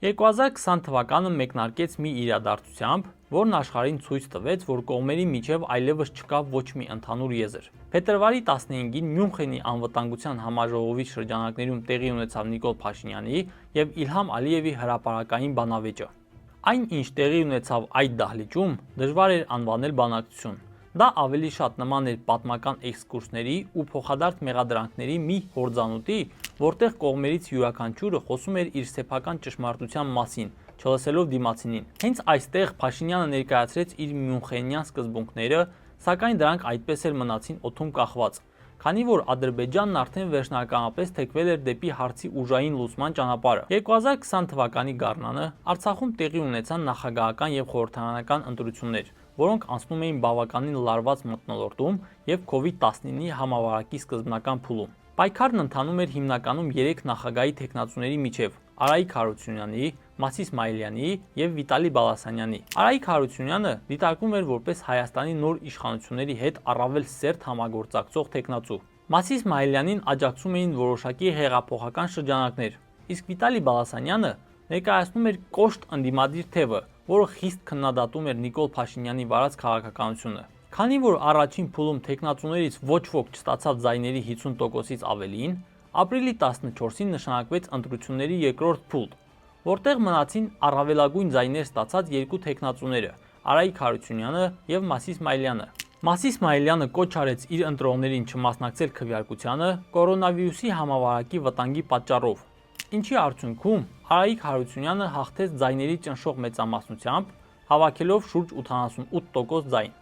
2020 թվականը մեկնարկեց մի իրադարձությամբ, որն աշխարհին ցույց տվեց, որ կողմերի միջև այլևս չկա ոչ մի ընդհանուր եզր։ Փետրվարի 15-ին Մյունխենի անվտանգության համաժողովի շրջանակներում տեղի ունեցավ Նիկոլ Փաշինյանի եւ Իլհամ Ալիևի հրապարակային բանավեճը։ Այն, ինչ տեղի ունեցավ այդ դահլիճում, դժվար էր անվանել բանակցություն։ Դա ավելի շատ նման էր պատմական էքսկուրսների ու փոխադարձ մեղադրանքների մի հորձանուտի, որտեղ կողմերից յուրաքանչյուրը խոսում էր իր սեփական ճշմարտության մասին, չլսելով դիմացինին։ Հենց այստեղ Փաշինյանը ներկայացրեց իր մյունխենյան սկզբունքները, սակայն դրանք այդպես էլ մնացին օդում կախված, քանի որ Ադրբեջանն արդեն վերջնականապես թեքվել էր դեպի հարցի ուժային լուծման ճանապարհը։ 2020 թվականի գարնանը Արցախում տեղի ունեցան նախագահական եւ խորհրդարանական ընտրություններ, որոնք անցնում էին բավականին լարված մթնոլորտում եւ COVID-19-ի համավարակի սկզբնական փուլում։ Պայքարն ընթանում էր հիմնականում 3 նախագահի թեկնածուների միջև՝ Արայիկ Հարությունյանի, Մասիս Իսմայելյանի եւ Վիտալի Բալասանյանի։ Արայիկ Հարությունյանը դիտարկվում էր որպես Հայաստանի նոր իշխանությունների հետ առավել սերտ համագործակցող թեկնածու։ Մասիս Իսմայելյանին աջակցում էին որոշակի հեղափոխական շրջանակներ, իսկ Վիտալի Բալասանյանը ներկայացնում էր կոշտ ընդդիմադիր թևը, որը խիստ քննադատում էր Նիկոլ Փաշինյանի վարած քաղաքականությունը։ Քանի որ առաջին փուլում թեկնածուներից ոչ ոք չստացավ ձայների 50%-ից ավելին, ապրիլի 14-ին նշանակվեց ընտրությունների երկրորդ փուլ, որտեղ մնացին առավելագույն ձայներ ստացած երկու թեկնածուները՝ Արայիկ Հարությունյանը եւ Մասիս Իսմայելյանը։ Մասիս Իսմայելյանը կոչ արեց իր ընտրողներին չմասնակցել քվեարկությանը կորոնավիրուսի համավարակի վտանգի պատճառով, ինչի արդյունքում Արայիկ Հարությունյանը հաղթեց ձայների ճնշող մեծամասնությամբ, հավաքելով շուրջ 88% ձայն։